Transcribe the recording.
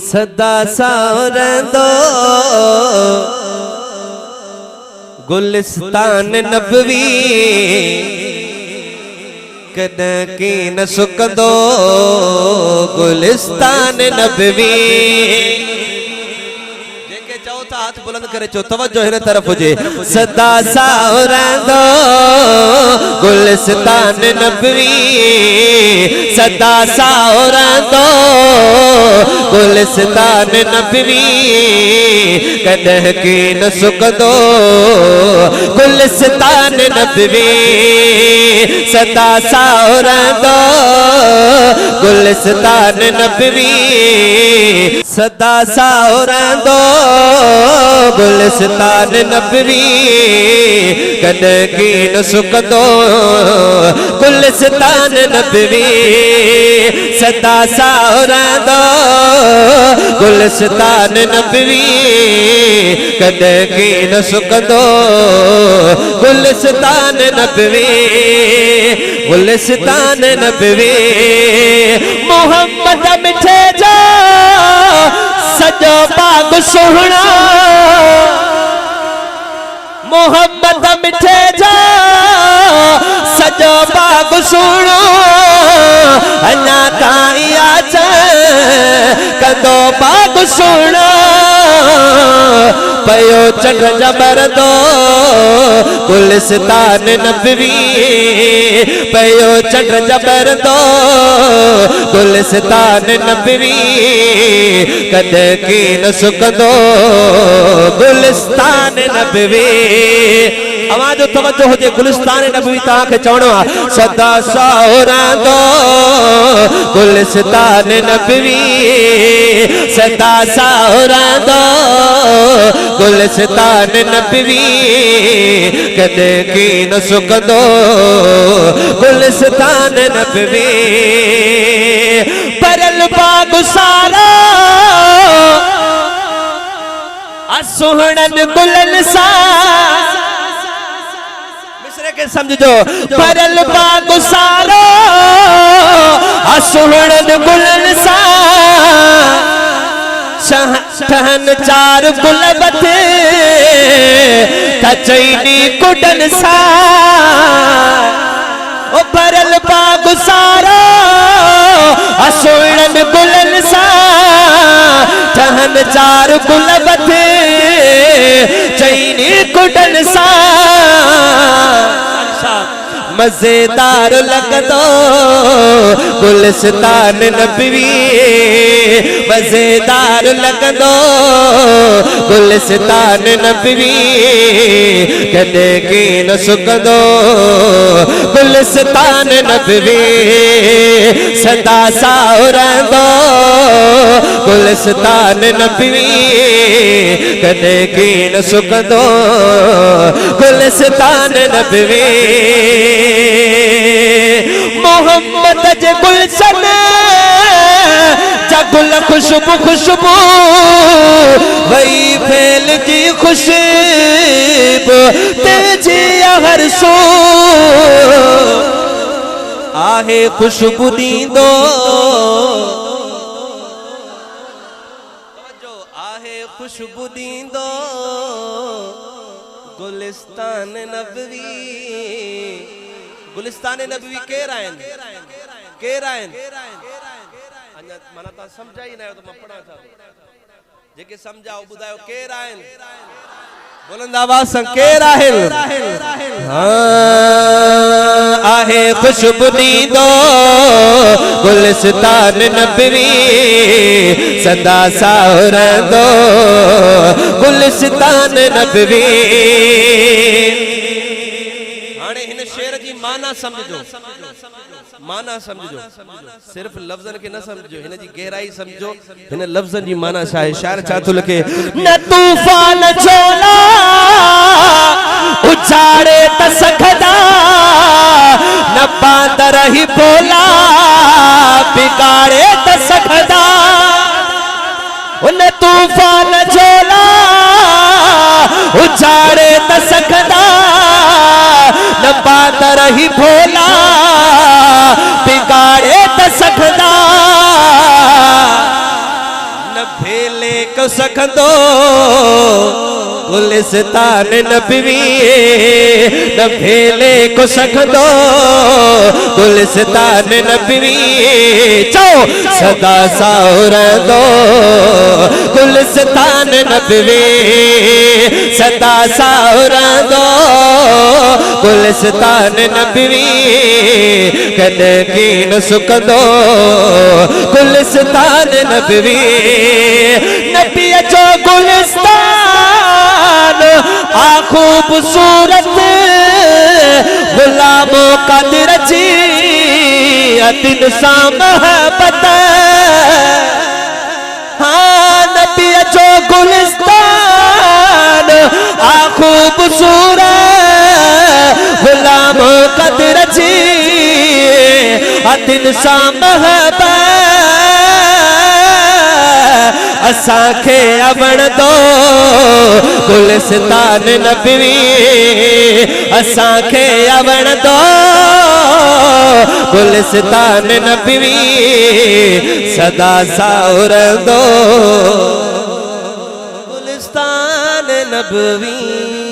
सदा सावरंदो गुलिस्तान नबवी कदं की न सुकंदो गुलिस्तान नबवी। हाथ बुलंद करे चो तवज्जो हिन तरफ हुजे। सदा सावरंदो गुलिस्तान नबवी सदा सावरंदो गुलिस्तान नबवी कदं की न सुकंदो गुलिस्तान नबवी। सदा सावरंदो गुलिस्तान नबवी सदा सावरंदो गुलिस्तान नबवी कदं की न सुकंदो गुलिस्तान नबवी। सदा सावरंदो गुलिस्तान नबवी कदं की न सुकंदो गुलिस्तान नबवी गुलिस्तान नबवी। मोहम्मद मिठे जा सजो बाग सोहना मोहम्मद मिठे जा सजो बाग सोहना अञा ताईं आच कंदो बाग सोहना पयो चंड जबरदो गुलिस्तान नबवी पयो चंड जबरदो गुलिस्तान नबवी कदं की न सुकंदो गुलिस्तान नबवी। आवाज़ तवज्जो हुजे गुलिस्तान नबवी तव्हांखे चवणो आहे। सदा सावरंदो गुलिस्तान नबवी सदा सावरंदो गुलिस्तान नबवी कदं की न सुकंदो गुलिस्तान नबवी। परल बाग सारा सुहणन गुलन सा मिसरे के समझो। परल बाग सारा सुहणन गुलन सा ठहन चार गुलबत तचैनी कुडन सा ओ परल बाग सारा सुहणन गुलन सा ठहन चार गुलबत चैनी कुडन सा मजेदार लगदो गुलिस्तान नबवी मजेदार लगदो गुलिस्तान नबवी कदं की न सुकंदो गुलिस्तान नबवी। सदा सावरंदो गुलिस्तान नबवी कदं की न सुकंदो गुलिस्तान नबवी। मोहम्मद जे गुलशन जगुल खुशबू खुशबू वही फैल जी खुशबू तेजी हर सो आहे खुशबू दींदो आहे खुशबू दींदो गुलिस्तान नबवी। गुलिस्तान नबवी केर आहिनि केर आहिनि अञा माना तव्हां सम्झा ई न आहियो त मां पढ़ां छा जेके सम्झाओ ॿुधायो केर आहिनि बुलंद आवाज़ सां केर आहिनि। आहे खुशबू दींदो गुलिस्तान नबवी सदा सावरंदो गुलिस्तान नबवी। हाणे हिन शेर जी माना समझो माना समझो सिर्फ लफ्ज़न के न समझो हिन जी गहराई समझो हिन लफ्ज़न जी माना छा आहे। शायर छा थो लिखे न तूफान झोला उछाड़े त सघंदा न बांदर ही भोला बिगाड़े त सघंदा उन तूफान झोला उछाड़े त सघंदा न बांदर ही भोला बिगाड़े त सघंदा न भेले को सखंदो गुलिस्तान नबवी न भेले को सखंदो गुलिस्तान नबवी चओ सदा साउरंदो गुलिस्तान नबवी सदा साउरंदो गुलिस्तान नबवी कदे की न सुकंदो गुलिस्तान नबवी नबी जो गुलिस्तान आ खूबसूरत गुलामों का दिरजी अतिन सा महबत हाँ नबी जो गुलिस्तान आ खूबसूरत गुलामों का दिरजी अतिन सा महबत असांखे अवण दो गुलिस्तान नबवी असांखे अवण दो गुलिस्तान नबवी सदा साउरंदो गुलिस्तान नबवी।